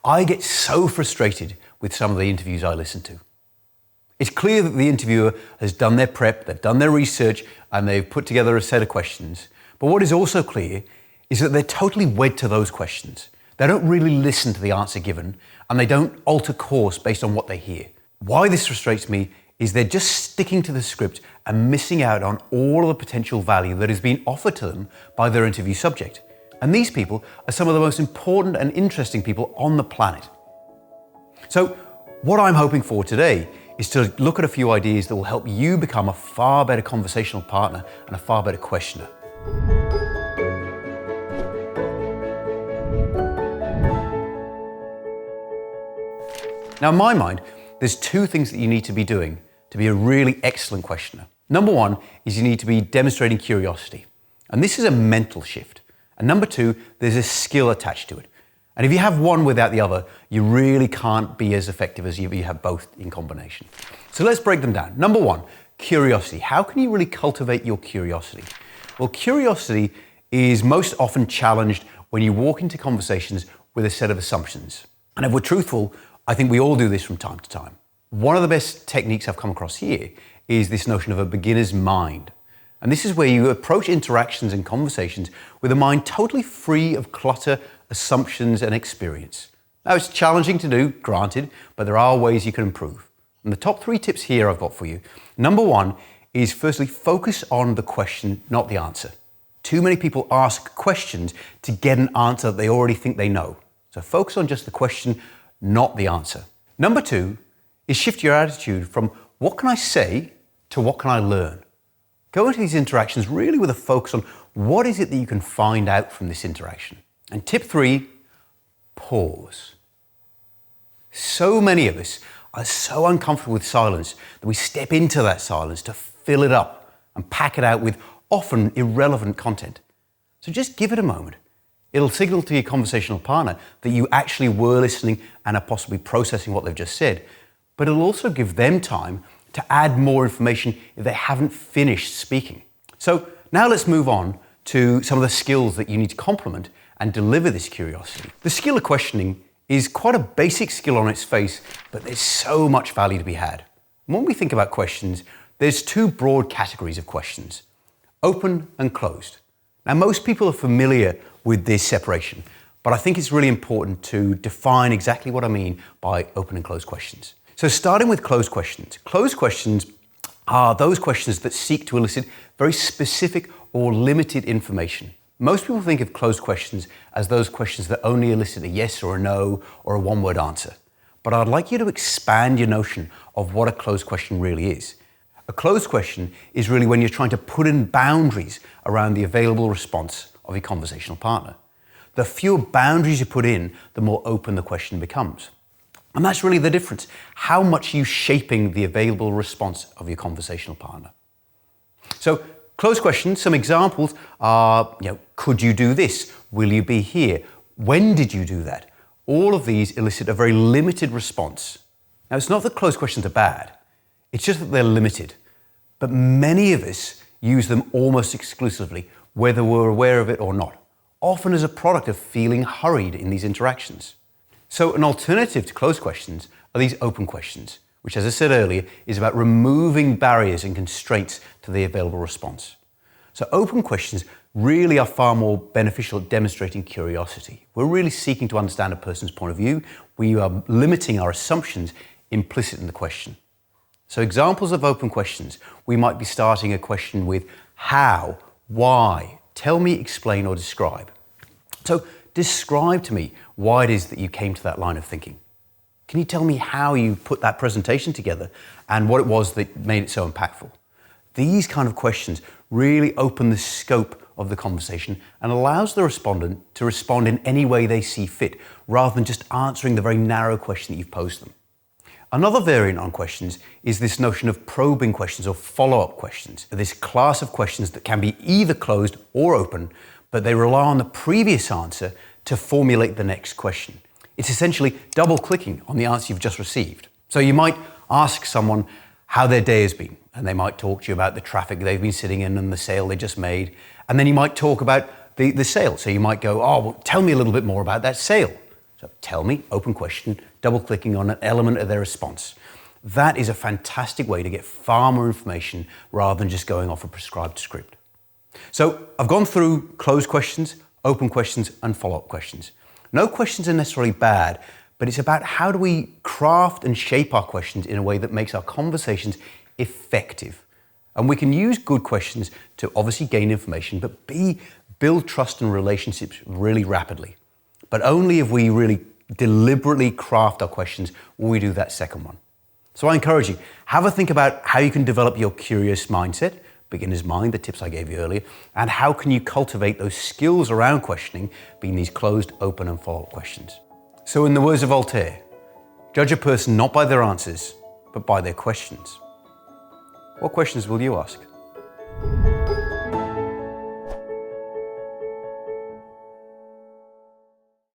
I get so frustrated with some of the interviews I listen to. It's clear that the interviewer has done their prep, they've done their research, and they've put together a set of questions. But what is also clear is that they're totally wed to those questions. They don't really listen to the answer given, and they don't alter course based on what they hear. Why this frustrates me is they're just sticking to the script and missing out on all of the potential value that is being offered to them by their interview subject. And these people are some of the most important and interesting people on the planet. So what I'm hoping for today is to look at a few ideas that will help you become a far better conversational partner and a far better questioner. Now, in my mind, there's two things that you need to be doing to be a really excellent questioner. Number one is you need to be demonstrating curiosity. And this is a mental shift. And number two, there's a skill attached to it. And if you have one without the other, you really can't be as effective as if you have both in combination. So let's break them down. Number one, curiosity. How can you really cultivate your curiosity? Well, curiosity is most often challenged when you walk into conversations with a set of assumptions. And if we're truthful, I think we all do this from time to time. One of the best techniques I've come across here is this notion of a beginner's mind. And this is where you approach interactions and conversations with a mind totally free of clutter, assumptions, and experience. Now, it's challenging to do, granted, but there are ways you can improve. And the top 3 tips here I've got for you. Number one is firstly, focus on the question, not the answer. Too many people ask questions to get an answer that they already think they know. So focus on just the question, not the answer. Number 2 is shift your attitude from what can I say to what can I learn? Go into these interactions really with a focus on what is it that you can find out from this interaction. And tip 3, pause. So many of us are so uncomfortable with silence that we step into that silence to fill it up and pack it out with often irrelevant content. So just give it a moment. It'll signal to your conversational partner that you actually were listening and are possibly processing what they've just said, but it'll also give them time to add more information if they haven't finished speaking. So now let's move on to some of the skills that you need to complement and deliver this curiosity. The skill of questioning is quite a basic skill on its face, but there's so much value to be had. And when we think about questions, there's 2 broad categories of questions, open and closed. Now, most people are familiar with this separation, but I think it's really important to define exactly what I mean by open and closed questions. So starting with closed questions. Closed questions are those questions that seek to elicit very specific or limited information. Most people think of closed questions as those questions that only elicit a yes or a no or a one-word answer. But I'd like you to expand your notion of what a closed question really is. A closed question is really when you're trying to put in boundaries around the available response of your conversational partner. The fewer boundaries you put in, the more open the question becomes. And that's really the difference. How much are you shaping the available response of your conversational partner? So, closed questions, some examples are, could you do this? Will you be here? When did you do that? All of these elicit a very limited response. Now, it's not that closed questions are bad. It's just that they're limited. But many of us use them almost exclusively, whether we're aware of it or not, often as a product of feeling hurried in these interactions. So an alternative to closed questions are these open questions, which, as I said earlier, is about removing barriers and constraints to the available response. So open questions really are far more beneficial at demonstrating curiosity. We're really seeking to understand a person's point of view. We are limiting our assumptions implicit in the question. So examples of open questions, we might be starting a question with how, why, tell me, explain, or describe. So describe to me why it is that you came to that line of thinking. Can you tell me how you put that presentation together and what it was that made it so impactful? These kind of questions really open the scope of the conversation and allows the respondent to respond in any way they see fit, rather than just answering the very narrow question that you've posed them. Another variant on questions is this notion of probing questions or follow-up questions. This class of questions that can be either closed or open, but they rely on the previous answer to formulate the next question. It's essentially double-clicking on the answer you've just received. So you might ask someone how their day has been, and they might talk to you about the traffic they've been sitting in and the sale they just made. And then you might talk about the sale. So you might go, oh, well, tell me a little bit more about that sale. So tell me, open question, double-clicking on an element of their response. That is a fantastic way to get far more information rather than just going off a prescribed script. So I've gone through closed questions, open questions, and follow-up questions. No questions are necessarily bad, but it's about how do we craft and shape our questions in a way that makes our conversations effective. And we can use good questions to obviously gain information, but build trust and relationships really rapidly. But only if we really deliberately craft our questions will we do that second one. So I encourage you, have a think about how you can develop your curious mindset, beginner's mind, the tips I gave you earlier, and how can you cultivate those skills around questioning, being these closed, open, and follow-up questions. So in the words of Voltaire, judge a person not by their answers, but by their questions. What questions will you ask?